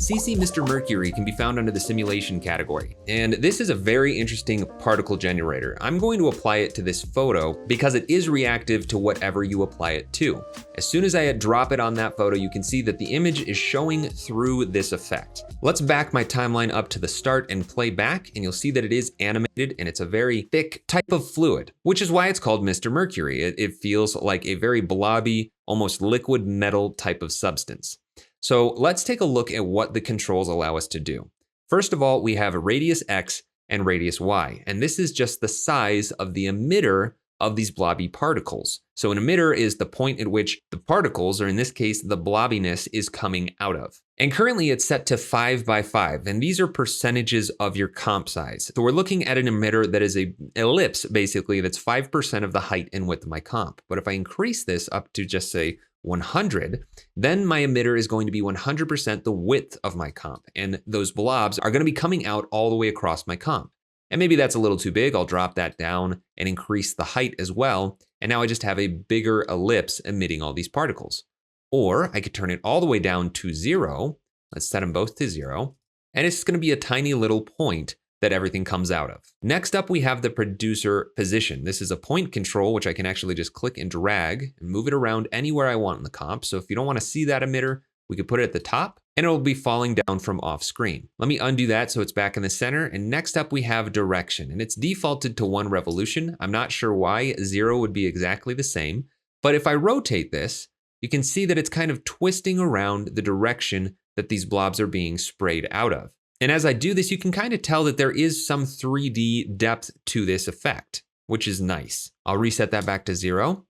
CC Mr. Mercury can be found under the simulation category, and this is a very interesting particle generator. I'm going to apply it to this photo because it is reactive to whatever you apply it to. As soon as I drop it on that photo, you can see that the image is showing through this effect. Let's back my timeline up to the start and play back, and you'll see that it is animated and it's a very thick type of fluid, which is why it's called Mr. Mercury. It feels like a very blobby, almost liquid metal type of substance. So let's take a look at what the controls allow us to do. First of all, we have radius X and radius Y, and this is just the size of the emitter of these blobby particles. So an emitter is the point at which the particles, or in this case, the blobbiness, is coming out of. And currently it's set to 5 by 5, and these are percentages of your comp size. So we're looking at an emitter that is an ellipse, basically, that's 5% of the height and width of my comp. But if I increase this up to just say 100, then my emitter is going to be 100% the width of my comp, and those blobs are going to be coming out all the way across my comp. And maybe that's a little too big. I'll drop that down and increase the height as well. And now I just have a bigger ellipse emitting all these particles. Or I could turn it all the way down to 0. Let's set them both to 0. And it's going to be a tiny little point that everything comes out of. Next up, we have the producer position. This is a point control, which I can actually just click and drag and move it around anywhere I want in the comp. So if you don't want to see that emitter, we could put it at the top and it will be falling down from off screen. Let me undo that so it's back in the center. And next up we have direction, and it's defaulted to 1 revolution. I'm not sure why 0 would be exactly the same, but if I rotate this, you can see that it's kind of twisting around the direction that these blobs are being sprayed out of. And as I do this, you can kind of tell that there is some 3D depth to this effect, which is nice. I'll reset that back to 0.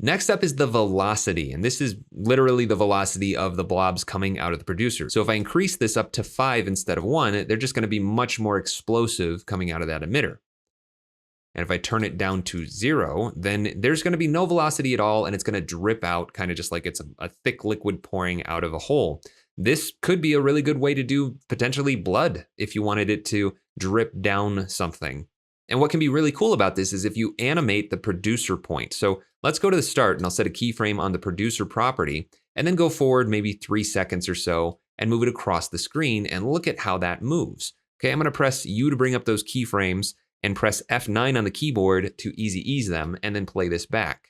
Next up is the velocity, and this is literally the velocity of the blobs coming out of the producer. So if I increase this up to 5 instead of 1, they're just going to be much more explosive coming out of that emitter. And if I turn it down to 0, then there's going to be no velocity at all, and it's going to drip out kind of just like it's a thick liquid pouring out of a hole. This could be a really good way to do potentially blood if you wanted it to drip down something. And what can be really cool about this is if you animate the producer point. So let's go to the start and I'll set a keyframe on the producer property and then go forward maybe 3 seconds or so and move it across the screen and look at how that moves. Okay, I'm gonna press U to bring up those keyframes and press F9 on the keyboard to easy ease them and then play this back.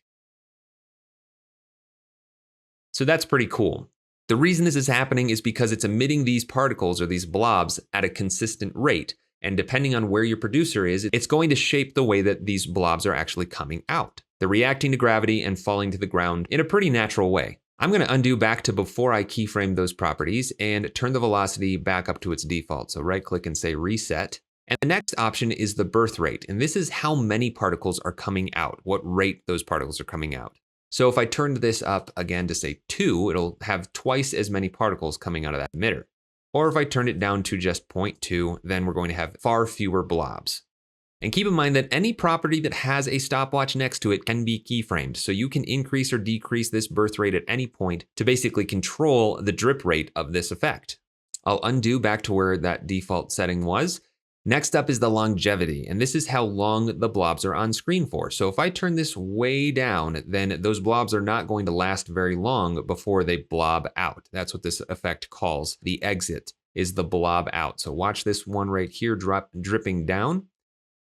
So that's pretty cool. The reason this is happening is because it's emitting these particles or these blobs at a consistent rate. And depending on where your producer is, it's going to shape the way that these blobs are actually coming out. They're reacting to gravity and falling to the ground in a pretty natural way. I'm going to undo back to before I keyframe those properties and turn the velocity back up to its default. So right click and say reset. And the next option is the birth rate. And this is how many particles are coming out, what rate those particles are coming out. So if I turned this up again to say 2, it'll have twice as many particles coming out of that emitter. Or if I turn it down to just 0.2, then we're going to have far fewer blobs. And keep in mind that any property that has a stopwatch next to it can be keyframed. So you can increase or decrease this birth rate at any point to basically control the drip rate of this effect. I'll undo back to where that default setting was. Next up is the longevity, and this is how long the blobs are on screen for. So if I turn this way down, then those blobs are not going to last very long before they blob out. That's what this effect calls the exit, is the blob out. So watch this one right here dripping down.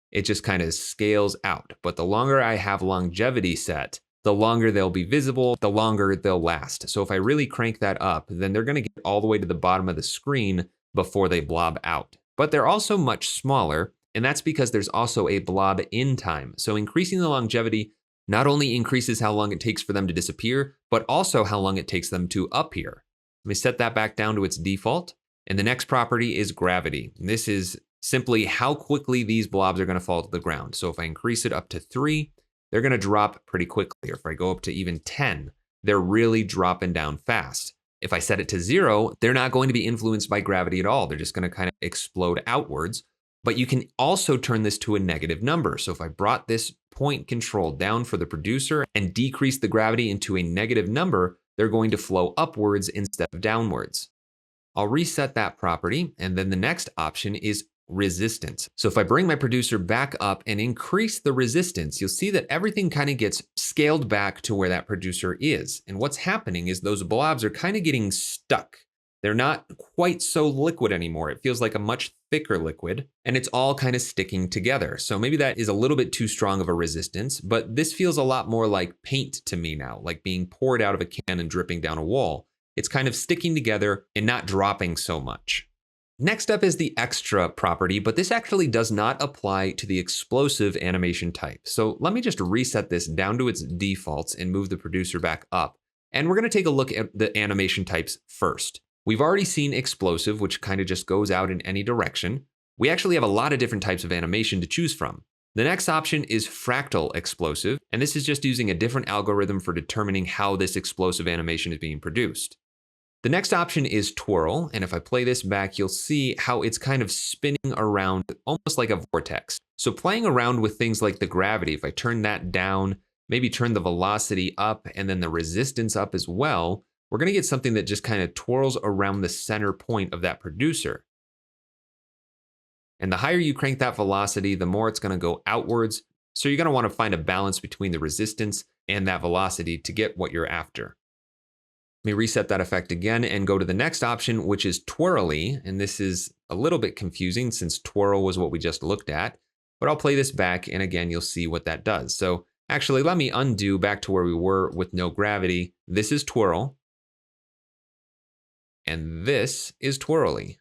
It just kind of scales out. But the longer I have longevity set, the longer they'll be visible, the longer they'll last. So if I really crank that up, then they're going to get all the way to the bottom of the screen before they blob out. But they're also much smaller, and that's because there's also a blob in time. So increasing the longevity not only increases how long it takes for them to disappear, but also how long it takes them to appear. Let me set that back down to its default. And the next property is gravity. And this is simply how quickly these blobs are going to fall to the ground. So if I increase it up to 3, they're going to drop pretty quickly. Or if I go up to even 10, they're really dropping down fast. If I set it to 0, they're not going to be influenced by gravity at all. They're just going to kind of explode outwards. But you can also turn this to a negative number. So if I brought this point control down for the producer and decrease the gravity into a negative number, they're going to flow upwards instead of downwards. I'll reset that property. And then the next option is resistance. So if I bring my producer back up and increase the resistance, you'll see that everything kind of gets scaled back to where that producer is. And what's happening is those blobs are kind of getting stuck. They're not quite so liquid anymore. It feels like a much thicker liquid, and it's all kind of sticking together. So maybe that is a little bit too strong of a resistance, but this feels a lot more like paint to me now, like being poured out of a can and dripping down a wall. It's kind of sticking together and not dropping so much. Next up is the extra property, but this actually does not apply to the explosive animation type. So let me just reset this down to its defaults and move the producer back up. And we're going to take a look at the animation types first. We've already seen explosive, which kind of just goes out in any direction. We actually have a lot of different types of animation to choose from. The next option is fractal explosive, and this is just using a different algorithm for determining how this explosive animation is being produced. The next option is twirl, and if I play this back, you'll see how it's kind of spinning around almost like a vortex. So playing around with things like the gravity, if I turn that down, maybe turn the velocity up and then the resistance up as well, we're going to get something that just kind of twirls around the center point of that producer. And the higher you crank that velocity, the more it's going to go outwards. So you're going to want to find a balance between the resistance and that velocity to get what you're after. Let me reset that effect again and go to the next option, which is twirly. And this is a little bit confusing since twirl was what we just looked at. But I'll play this back, and again, you'll see what that does. So actually, let me undo back to where we were with no gravity. This is twirl. And this is twirly.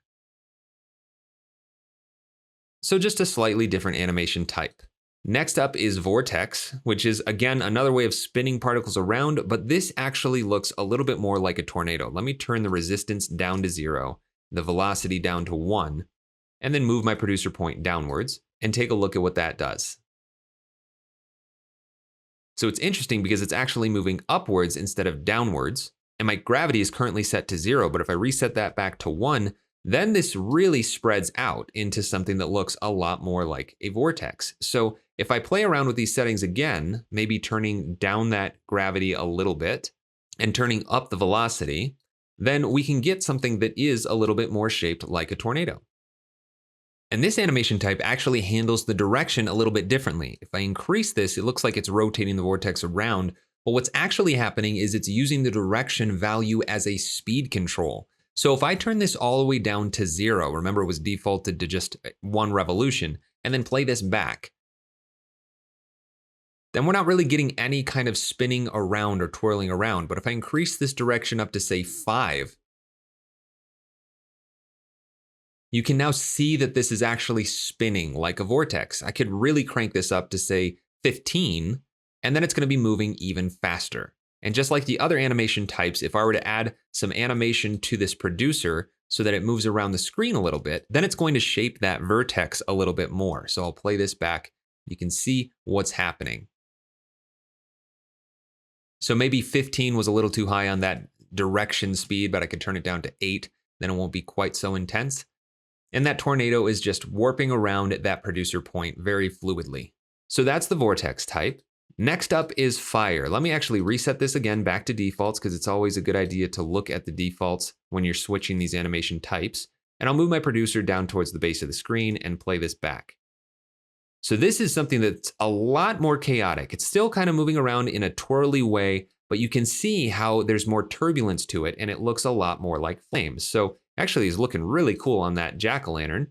So just a slightly different animation type. Next up is vortex, which is again another way of spinning particles around, but this actually looks a little bit more like a tornado. Let me turn the resistance down to 0, the velocity down to 1, and then move my producer point downwards and take a look at what that does. So it's interesting because it's actually moving upwards instead of downwards. And my gravity is currently set to 0, but if I reset that back to 1, then this really spreads out into something that looks a lot more like a vortex. So if I play around with these settings again, maybe turning down that gravity a little bit and turning up the velocity, then we can get something that is a little bit more shaped like a tornado. And this animation type actually handles the direction a little bit differently. If I increase this, it looks like it's rotating the vortex around. But what's actually happening is it's using the direction value as a speed control. So if I turn this all the way down to 0, remember it was defaulted to just 1 revolution, and then play this back, then we're not really getting any kind of spinning around or twirling around. But if I increase this direction up to say 5, you can now see that this is actually spinning like a vortex. I could really crank this up to say 15, and then it's going to be moving even faster. And just like the other animation types, if I were to add some animation to this producer so that it moves around the screen a little bit, then it's going to shape that vertex a little bit more. So I'll play this back. You can see what's happening. So maybe 15 was a little too high on that direction speed, but I could turn it down to 8. Then it won't be quite so intense. And that tornado is just warping around that producer point very fluidly. So that's the vortex type. Next up is fire. Let me actually reset this again back to defaults because it's always a good idea to look at the defaults when you're switching these animation types. And I'll move my producer down towards the base of the screen and play this back. So this is something that's a lot more chaotic. It's still kind of moving around in a twirly way, but you can see how there's more turbulence to it and it looks a lot more like flames. So actually it's looking really cool on that jack-o'-lantern.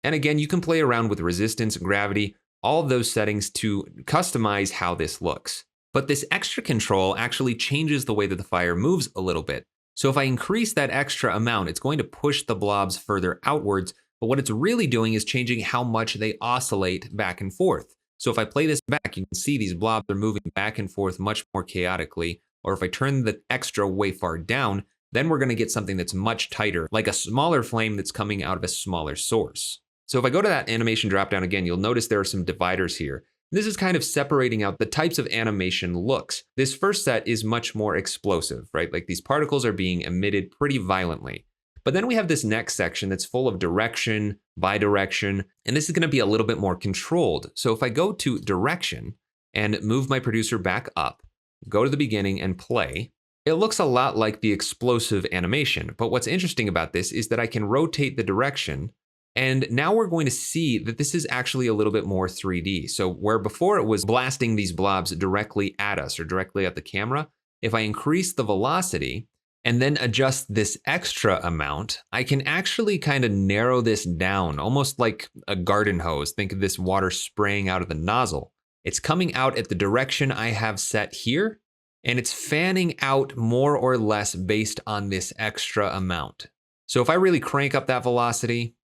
And again, you can play around with resistance, gravity, all of those settings to customize how this looks. But this extra control actually changes the way that the fire moves a little bit. So if I increase that extra amount, it's going to push the blobs further outwards, but what it's really doing is changing how much they oscillate back and forth. So if I play this back, you can see these blobs are moving back and forth much more chaotically. Or if I turn the extra way far down, then we're going to get something that's much tighter, like a smaller flame that's coming out of a smaller source. So if I go to that animation dropdown again, you'll notice there are some dividers here. This is kind of separating out the types of animation looks. This first set is much more explosive, right? Like these particles are being emitted pretty violently. But then we have this next section that's full of direction, bidirection, and this is going to be a little bit more controlled. So if I go to direction and move my producer back up, go to the beginning and play, it looks a lot like the explosive animation. But what's interesting about this is that I can rotate the direction. And now we're going to see that this is actually a little bit more 3D. So where before it was blasting these blobs directly at us or directly at the camera, if I increase the velocity, and then adjust this extra amount, I can actually kind of narrow this down, almost like a garden hose. Think of this water spraying out of the nozzle. It's coming out at the direction I have set here, and it's fanning out more or less based on this extra amount. So if I really crank up that velocity,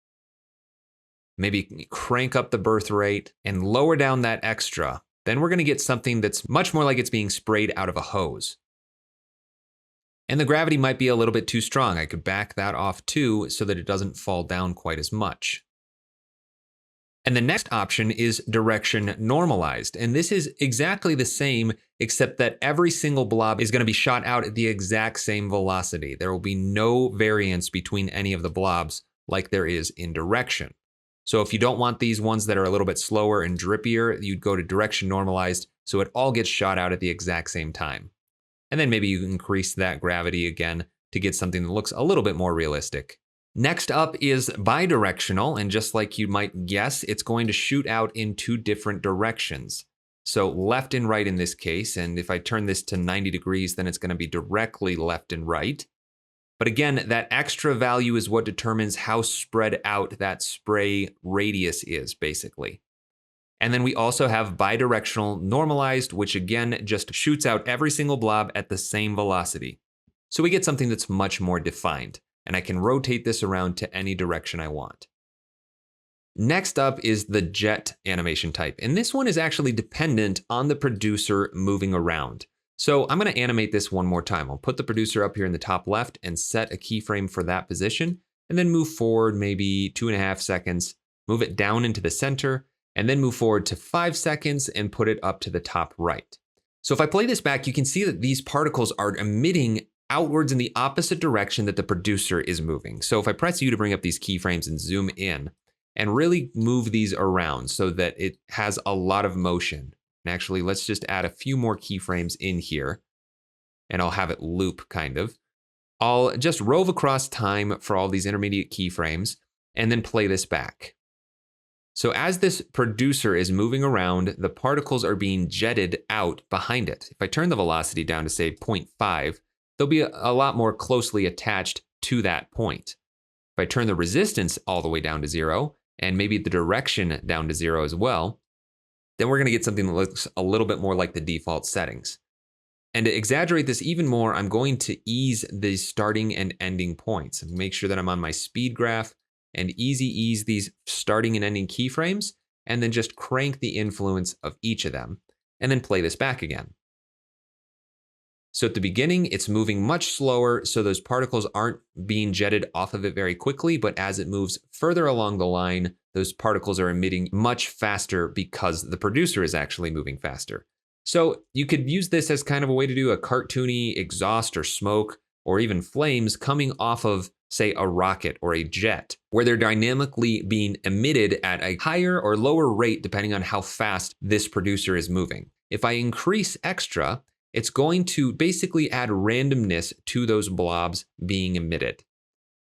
maybe crank up the birth rate and lower down that extra, then we're going to get something that's much more like it's being sprayed out of a hose. And the gravity might be a little bit too strong. I could back that off too so that it doesn't fall down quite as much. And the next option is direction normalized. And this is exactly the same, except that every single blob is going to be shot out at the exact same velocity. There will be no variance between any of the blobs like there is in direction. So if you don't want these ones that are a little bit slower and drippier, you'd go to direction normalized so it all gets shot out at the exact same time. And then maybe you increase that gravity again to get something that looks a little bit more realistic. Next up is bidirectional, and just like you might guess, it's going to shoot out in two different directions. So left and right in this case, and if I turn this to 90 degrees, then it's going to be directly left and right. But again, that extra value is what determines how spread out that spray radius is, basically. And then we also have bidirectional normalized, which again just shoots out every single blob at the same velocity. So we get something that's much more defined, and I can rotate this around to any direction I want. Next up is the jet animation type, and this one is actually dependent on the producer moving around. So I'm going to animate this one more time. I'll put the producer up here in the top left and set a keyframe for that position, and then move forward maybe 2.5 seconds, move it down into the center, and then move forward to 5 seconds and put it up to the top right. So if I play this back, you can see that these particles are emitting outwards in the opposite direction that the producer is moving. So if I press U to bring up these keyframes and zoom in and really move these around so that it has a lot of motion. And actually, let's just add a few more keyframes in here and I'll have it loop kind of. I'll just rove across time for all these intermediate keyframes and then play this back. So as this producer is moving around, the particles are being jetted out behind it. If I turn the velocity down to say 0.5, they'll be a lot more closely attached to that point. If I turn the resistance all the way down to 0, and maybe the direction down to 0 as well, then we're going to get something that looks a little bit more like the default settings. And to exaggerate this even more, I'm going to ease the starting and ending points and make sure that I'm on my speed graph and easy ease these starting and ending keyframes, and then just crank the influence of each of them, and then play this back again. So at the beginning, it's moving much slower, so those particles aren't being jetted off of it very quickly, but as it moves further along the line, those particles are emitting much faster because the producer is actually moving faster. So you could use this as kind of a way to do a cartoony exhaust or smoke, or even flames coming off of, say, a rocket or a jet, where they're dynamically being emitted at a higher or lower rate depending on how fast this producer is moving. If I increase extra, it's going to basically add randomness to those blobs being emitted.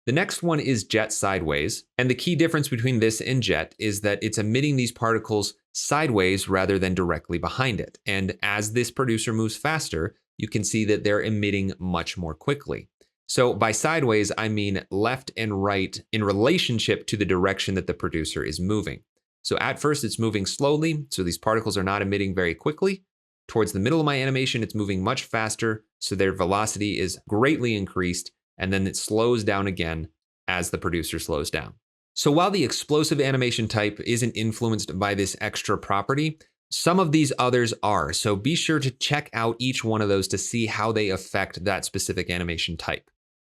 The next one is jet sideways, and the key difference between this and jet is that it's emitting these particles sideways rather than directly behind it. And as this producer moves faster, you can see that they're emitting much more quickly. So by sideways, I mean left and right in relationship to the direction that the producer is moving. So at first it's moving slowly, so these particles are not emitting very quickly. Towards the middle of my animation, it's moving much faster, so their velocity is greatly increased, and then it slows down again as the producer slows down. So while the explosive animation type isn't influenced by this extra property, some of these others are, so be sure to check out each one of those to see how they affect that specific animation type.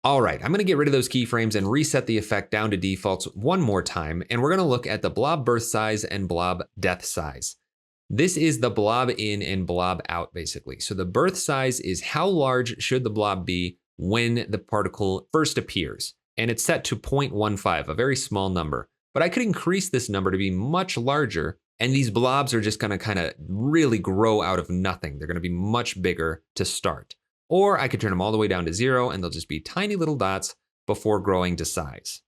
All right, I'm going to get rid of those keyframes and reset the effect down to defaults one more time, and we're going to look at the blob birth size and blob death size. This is the blob in and blob out, basically. So the birth size is how large should the blob be when the particle first appears, and it's set to 0.15, a very small number. But I could increase this number to be much larger, and these blobs are just going to kind of really grow out of nothing. They're going to be much bigger to start. Or I could turn them all the way down to 0, and they'll just be tiny little dots before growing to size.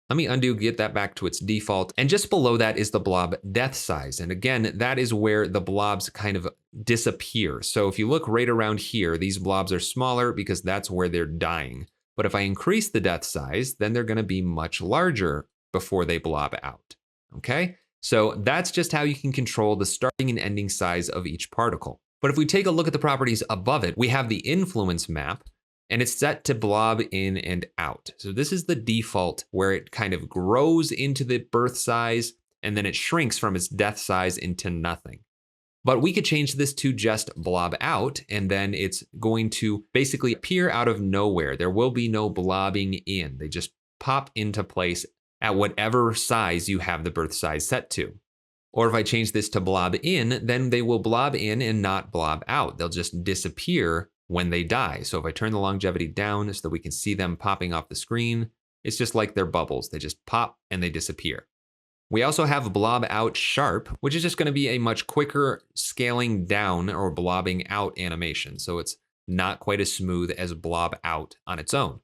Let me undo, get that back to its default. And just below that is the blob depth size. And again, that is where the blobs kind of disappear. So if you look right around here, these blobs are smaller because that's where they're dying. But if I increase the depth size, then they're gonna be much larger before they blob out, okay? So that's just how you can control the starting and ending size of each particle. But if we take a look at the properties above it, we have the influence map, and it's set to blob in and out. So this is the default where it kind of grows into the birth size and then it shrinks from its death size into nothing. But we could change this to just blob out, and then it's going to basically appear out of nowhere. There will be no blobbing in. They just pop into place at whatever size you have the birth size set to. Or if I change this to blob in, then they will blob in and not blob out. They'll just disappear when they die. So if I turn the longevity down so that we can see them popping off the screen, it's just like they're bubbles. They just pop and they disappear. We also have blob out sharp, which is just going to be a much quicker scaling down or blobbing out animation. So it's not quite as smooth as blob out on its own.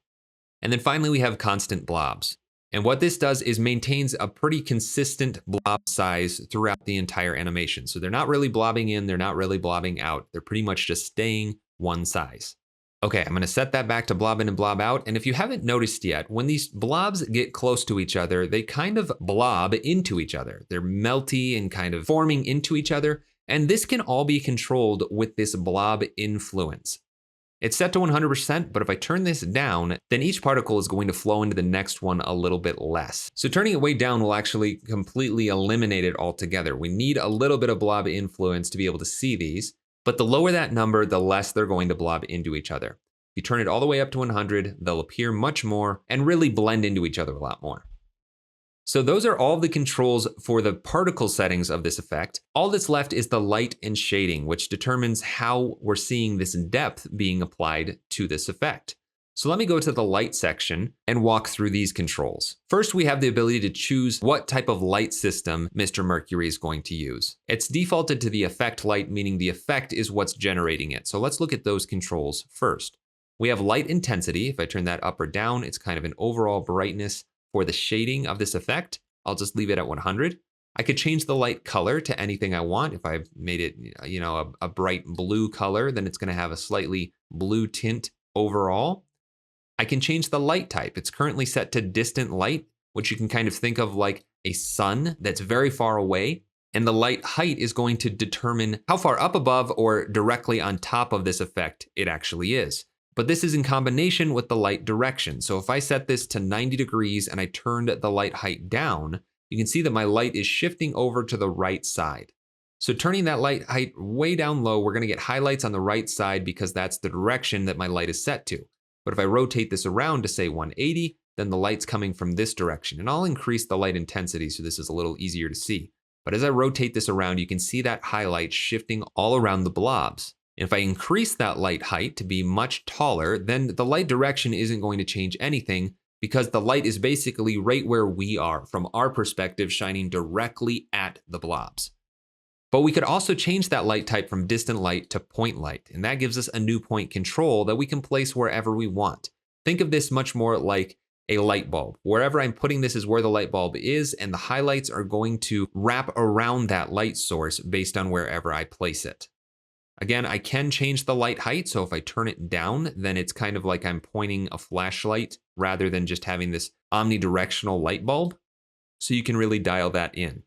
And then finally, we have constant blobs. And what this does is maintains a pretty consistent blob size throughout the entire animation. So they're not really blobbing in, they're not really blobbing out. They're pretty much just staying one size. Okay, I'm gonna set that back to blob in and blob out. And if you haven't noticed yet, when these blobs get close to each other, they kind of blob into each other. They're melty and kind of forming into each other. And this can all be controlled with this blob influence. It's set to 100%, but if I turn this down, then each particle is going to flow into the next one a little bit less. So turning it way down will actually completely eliminate it altogether. We need a little bit of blob influence to be able to see these, but the lower that number, the less they're going to blob into each other. If you turn it all the way up to 100, they'll appear much more and really blend into each other a lot more. So those are all the controls for the particle settings of this effect. All that's left is the light and shading, which determines how we're seeing this depth being applied to this effect. So let me go to the light section and walk through these controls. First, we have the ability to choose what type of light system Mr. Mercury is going to use. It's defaulted to the effect light, meaning the effect is what's generating it. So let's look at those controls first. We have light intensity. If I turn that up or down, it's kind of an overall brightness. For the shading of this effect, I'll just leave it at 100. I could change the light color to anything I want. If I've made it, a bright blue color, then it's going to have a slightly blue tint overall. I can change the light type. It's currently set to distant light, which you can kind of think of like a sun that's very far away. And the light height is going to determine how far up above or directly on top of this effect it actually is. But this is in combination with the light direction. So if I set this to 90 degrees and I turned the light height down, you can see that my light is shifting over to the right side. So turning that light height way down low, we're gonna get highlights on the right side because that's the direction that my light is set to. But if I rotate this around to say 180, then the light's coming from this direction. And I'll increase the light intensity so this is a little easier to see. But as I rotate this around, you can see that highlight shifting all around the blobs. If I increase that light height to be much taller, then the light direction isn't going to change anything because the light is basically right where we are from our perspective, shining directly at the blobs. But we could also change that light type from distant light to point light, and that gives us a new point control that we can place wherever we want. Think of this much more like a light bulb. Wherever I'm putting this is where the light bulb is, and the highlights are going to wrap around that light source based on wherever I place it. Again, I can change the light height, so if I turn it down, then it's kind of like I'm pointing a flashlight rather than just having this omnidirectional light bulb. So you can really dial that in.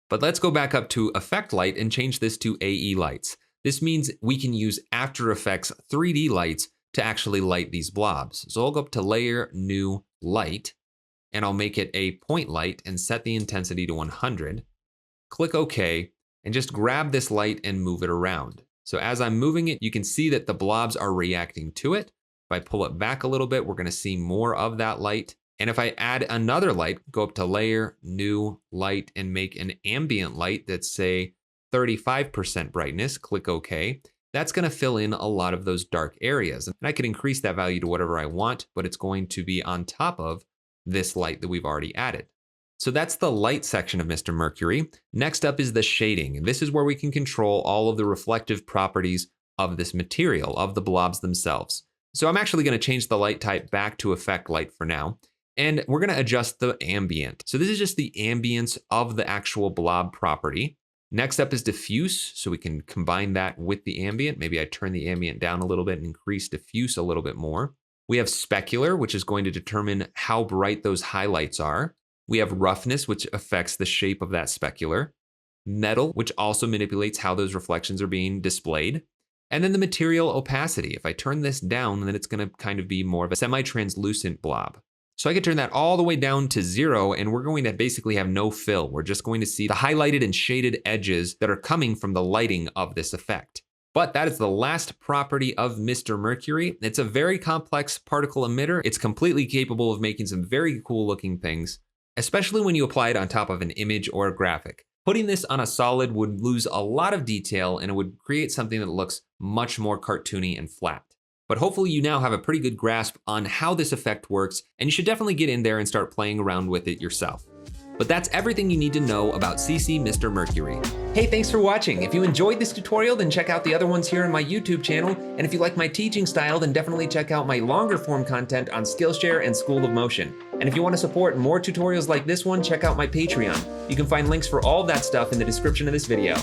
But let's go back up to Effect Light and change this to AE lights. This means we can use After Effects 3D lights to actually light these blobs. So I'll go up to Layer, New, Light, and I'll make it a point light and set the intensity to 100. Click OK, and just grab this light and move it around. So as I'm moving it, you can see that the blobs are reacting to it. If I pull it back a little bit, we're gonna see more of that light. And if I add another light, go up to Layer, New, Light, and make an ambient light that's say 35% brightness, click OK. That's gonna fill in a lot of those dark areas. And I can increase that value to whatever I want, but it's going to be on top of this light that we've already added. So that's the light section of Mr. Mercury. Next up is the shading. And this is where we can control all of the reflective properties of this material, of the blobs themselves. So I'm actually gonna change the light type back to Effect Light for now. And we're gonna adjust the ambient. So this is just the ambience of the actual blob property. Next up is diffuse, so we can combine that with the ambient. Maybe I turn the ambient down a little bit and increase diffuse a little bit more. We have specular, which is going to determine how bright those highlights are. We have roughness, which affects the shape of that specular. Metal, which also manipulates how those reflections are being displayed. And then the material opacity. If I turn this down, then it's gonna kind of be more of a semi-translucent blob. So I could turn that all the way down to 0, and we're going to basically have no fill. We're just going to see the highlighted and shaded edges that are coming from the lighting of this effect. But that is the last property of Mr. Mercury. It's a very complex particle emitter. It's completely capable of making some very cool looking things, especially when you apply it on top of an image or a graphic. Putting this on a solid would lose a lot of detail, and it would create something that looks much more cartoony and flat. But hopefully you now have a pretty good grasp on how this effect works, and you should definitely get in there and start playing around with it yourself. But that's everything you need to know about CC Mr. Mercury. Hey, thanks for watching. If you enjoyed this tutorial, then check out the other ones here on my YouTube channel. And if you like my teaching style, then definitely check out my longer form content on Skillshare and School of Motion. And if you want to support more tutorials like this one, check out my Patreon. You can find links for all of that stuff in the description of this video.